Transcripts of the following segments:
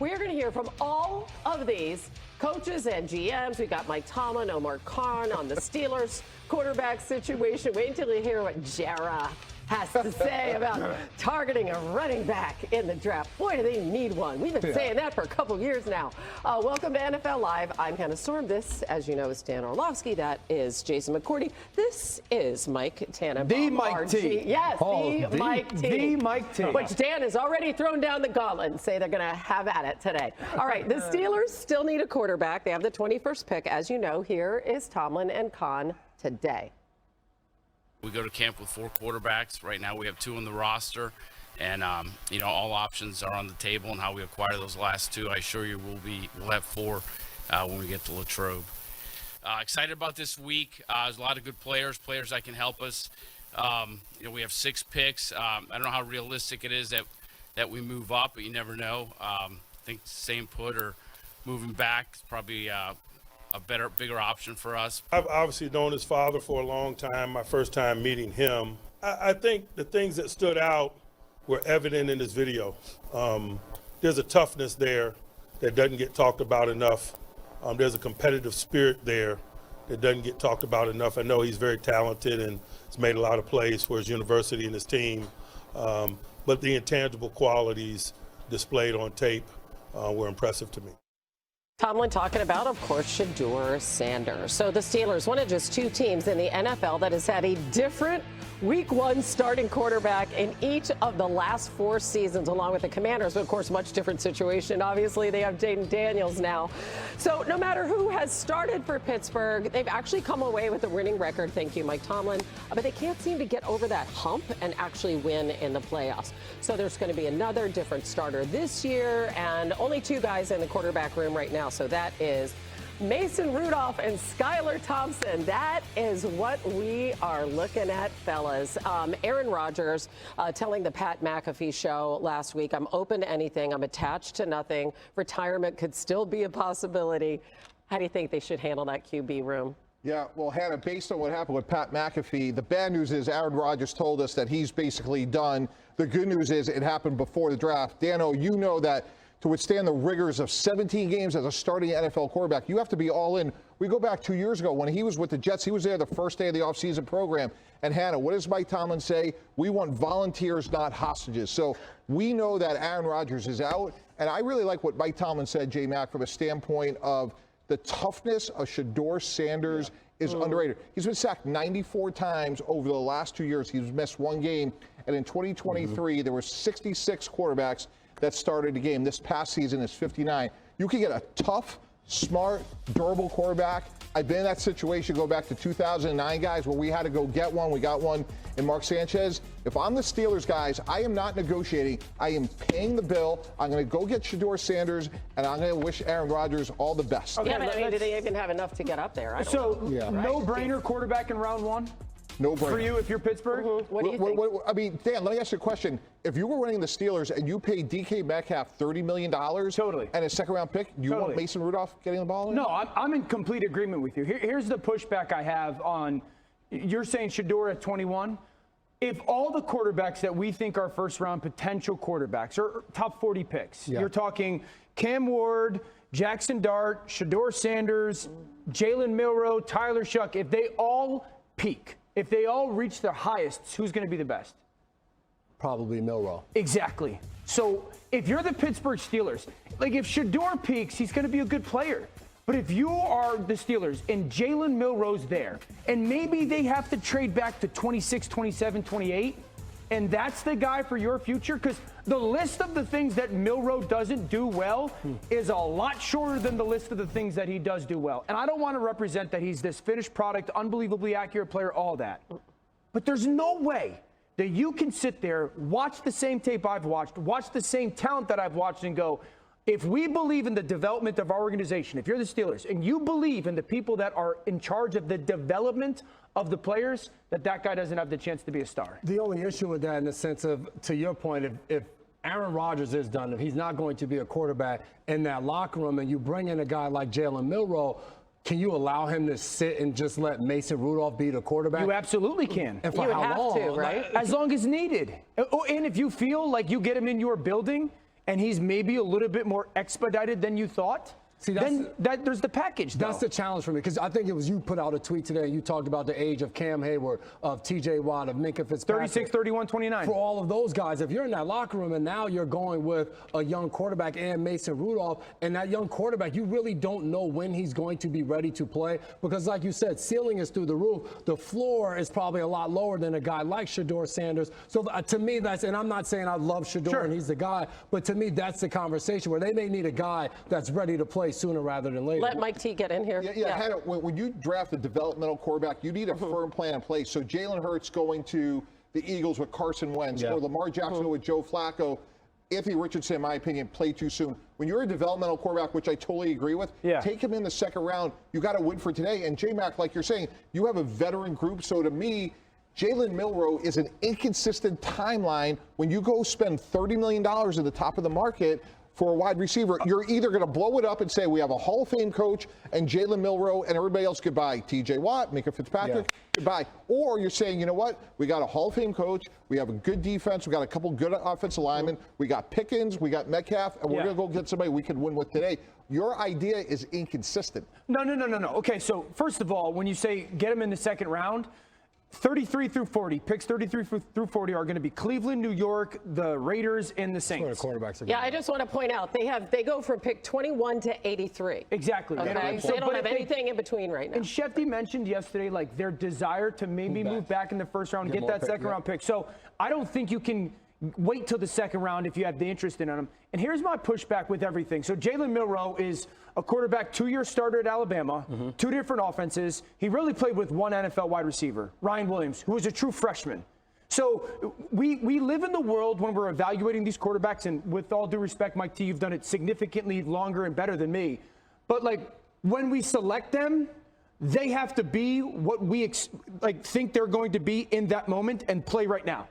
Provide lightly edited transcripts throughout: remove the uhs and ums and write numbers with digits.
We're going to hear from all of these coaches and GMs. We got Mike Tomlin, Omar Khan on the Steelers quarterback situation. Wait until you hear what Jara has to say about targeting a running back in the draft. Boy, do they need one. We've been saying that for a couple years now. Welcome to NFL Live. I'm Hannah Storm. This, as you know, is Dan Orlovsky. That is Jason McCourty. This is Mike Tannenbaum. The Mike T. Yes, the Mike T. The Mike T. Which Dan has already thrown down the gauntlet and say they're going to have at it today. All right, the Steelers still need a quarterback. They have the 21st pick. As you know, here is Tomlin and Khan today. We go to camp with 4 quarterbacks. Right now we have 2 on the roster, and all options are on the table. And how we acquire those last 2, I assure you we'll have 4 when we get to Latrobe. Excited about this week. There's a lot of good players that can help us. We have 6 picks. I don't know how realistic it is that we move up, but you never know. I think staying put or moving back is probably a bigger option for us. I've obviously known his father for a long time, my first time meeting him. I think the things that stood out were evident in his video. There's a toughness there that doesn't get talked about enough. There's a competitive spirit there that doesn't get talked about enough. I know he's very talented and has made a lot of plays for his university and his team, but the intangible qualities displayed on tape were impressive to me. Tomlin talking about, of course, Shedeur Sanders. So the Steelers, one of just 2 teams in the NFL that has had a different Week 1 starting quarterback in each of the last 4 seasons, along with the Commanders. But, of course, much different situation. Obviously, they have Jayden Daniels now. So no matter who has started for Pittsburgh, they've actually come away with a winning record. Thank you, Mike Tomlin. But they can't seem to get over that hump and actually win in the playoffs. So there's going to be another different starter this year, and only 2 guys in the quarterback room right now. So that is Mason Rudolph and Skylar Thompson. That is what we are looking at, fellas. Aaron Rodgers telling the Pat McAfee show last week, I'm open to anything. I'm attached to nothing. Retirement could still be a possibility. How do you think they should handle that QB room? Yeah, well, Hannah, based on what happened with Pat McAfee, the bad news is Aaron Rodgers told us that he's basically done. The good news is it happened before the draft. Dano, you know that to withstand the rigors of 17 games as a starting NFL quarterback, you have to be all in. We go back 2 years ago when he was with the Jets. He was there the first day of the offseason program. And Hannah, what does Mike Tomlin say? We want volunteers, not hostages. So we know that Aaron Rodgers is out. And I really like what Mike Tomlin said, J-Mac, from a standpoint of the toughness of Shedeur Sanders is underrated. He's been sacked 94 times over the last 2 years. He's missed 1 game. And in 2023, there were 66 quarterbacks that started the game. This past season is 59. You can get a tough, smart, durable quarterback. I've been in that situation, go back to 2009, guys, where we had to go get one. We got one in Mark Sanchez. If I'm the Steelers, guys, I am not negotiating. I am paying the bill. I'm going to go get Shedeur Sanders, and I'm going to wish Aaron Rodgers all the best. Okay, but do they even have enough to get up there? I don't know. No-brainer quarterback in round 1? No brainer. For you, if you're Pittsburgh? What do you think? I mean, Dan, let me ask you a question. If you were running the Steelers and you paid DK Metcalf $30 million Totally. and a second-round pick, do you want Mason Rudolph getting the ball in? No, I'm in complete agreement with you. Here's the pushback I have on, you're saying Shedeur at 21. If all the quarterbacks that we think are first-round potential quarterbacks or top 40 picks, you're talking Cam Ward, Jackson Dart, Shedeur Sanders, Jalen Milroe, Tyler Shuck, if they all peak, if they all reach their highest, who's going to be the best? Probably Milroe. Exactly. So if you're the Pittsburgh Steelers, like if Shedeur peaks, he's going to be a good player. But if you are the Steelers and Jalen Milroe's there, and maybe they have to trade back to 26, 27, 28, and that's the guy for your future, because the list of the things that Milroe doesn't do well is a lot shorter than the list of the things that he does do well. And I don't want to represent that he's this finished product, unbelievably accurate player, all that. But there's no way that you can sit there, watch the same tape I've watched, watch the same talent that I've watched and go, if we believe in the development of our organization, if you're the Steelers, and you believe in the people that are in charge of the development of the players, that guy doesn't have the chance to be a star. The only issue with that, in the sense of, to your point, if Aaron Rodgers is done, if he's not going to be a quarterback in that locker room, and you bring in a guy like Jalen Milroe, can you allow him to sit and just let Mason Rudolph be the quarterback? You absolutely can. And for You would how have long? to, right? As long as needed. And if you feel like you get him in your building and he's maybe a little bit more expedited than you thought, See, then there's the package, though. That's the challenge for me, because I think it was you put out a tweet today and you talked about the age of Cam Hayward, of TJ Watt, of Minkah Fitzpatrick. 36, 31, 29. For all of those guys, if you're in that locker room and now you're going with a young quarterback and Mason Rudolph, and that young quarterback, you really don't know when he's going to be ready to play, because like you said, ceiling is through the roof. The floor is probably a lot lower than a guy like Shedeur Sanders. So to me, that's, and I'm not saying I love Shedeur and he's the guy, but to me, that's the conversation where they may need a guy that's ready to play sooner rather than later. Let Mike T get in here. Hannah, when you draft a developmental quarterback, you need a firm plan in place. So Jalen Hurts going to the Eagles with Carson Wentz, or Lamar Jackson with Joe Flacco. Anthony Richardson, in my opinion, played too soon. When you're a developmental quarterback, which I totally agree with, take him in the second round. You got to win for today. And J-Mac, like you're saying, you have a veteran group. So to me, Jalen Milroe is an inconsistent timeline. When you go spend $30 million at the top of the market for a wide receiver, you're either going to blow it up and say we have a Hall of Fame coach and Jalen Milroe and everybody else goodbye. TJ Watt, Minkah Fitzpatrick, goodbye. Or you're saying, you know what? We got a Hall of Fame coach. We have a good defense. We got a couple good offensive linemen. We got Pickens. We got Metcalf. And we're going to go get somebody we can win with today. Your idea is inconsistent. No. Okay, so first of all, when you say get him in the second round, 33 through 40, picks 33 through 40 are going to be Cleveland, New York, the Raiders, and the Saints. That's where the quarterbacks are I just want to point out they go from pick 21 to 83. Exactly. Okay, so they don't have anything in between right now. And Schefter mentioned yesterday, like, their desire to maybe move back in the first round, get that second round pick. So I don't think you can wait till the second round if you have the interest in him. And here's my pushback with everything. So Jalen Milroe is a quarterback, 2-year starter at Alabama, 2 different offenses. He really played with one NFL wide receiver, Ryan Williams, who was a true freshman. So we live in the world when we're evaluating these quarterbacks, and with all due respect, Mike T, you've done it significantly longer and better than me. But, like, when we select them, they have to be what we think they're going to be in that moment and play right now.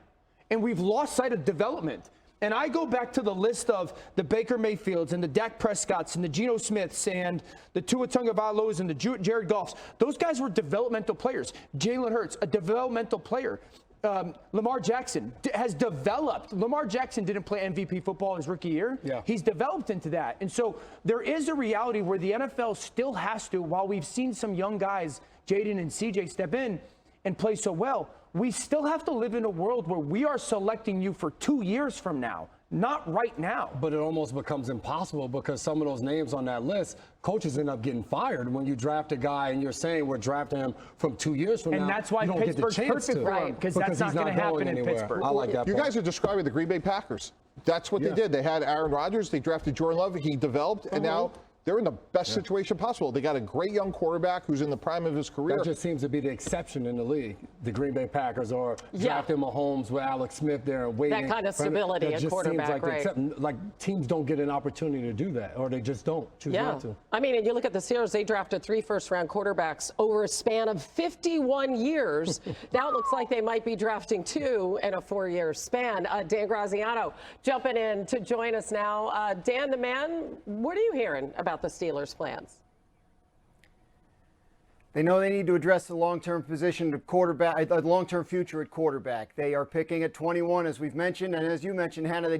And we've lost sight of development. And I go back to the list of the Baker Mayfields and the Dak Prescotts and the Geno Smiths and the Tua Tagovailoas and the Jared Goffs. Those guys were developmental players. Jalen Hurts, a developmental player. Lamar Jackson has developed. Lamar Jackson didn't play MVP football his rookie year. He's developed into that. And so there is a reality where the NFL still has to, while we've seen some young guys, Jayden and CJ, step in and play so well, we still have to live in a world where we are selecting you for 2 years from now, not right now. But it almost becomes impossible because some of those names on that list, coaches end up getting fired when you draft a guy and you're saying we're drafting him from 2 years from now. And that's why Pittsburgh's perfect for him, because that's not going to happen in Pittsburgh. I like that. You guys are describing the Green Bay Packers. That's what they did. They had Aaron Rodgers. They drafted Jordan Love. He developed, and now they're in the best situation possible. They got a great young quarterback who's in the prime of his career. That just seems to be the exception in the league. The Green Bay Packers are drafting Mahomes with Alex Smith there and waiting. That kind of stability at quarterback, like teams don't get an opportunity to do that, or they just don't choose not to. I mean, and you look at the Steelers, they drafted 3 first-round quarterbacks over a span of 51 years. Now it looks like they might be drafting 2 in a 4-year span. Dan Graziano jumping in to join us now. Dan, the man, what are you hearing about the Steelers' plans? They know they need to address the long-term position of quarterback, the long-term future at quarterback. They are picking at 21, as we've mentioned, and as you mentioned, Hannah, they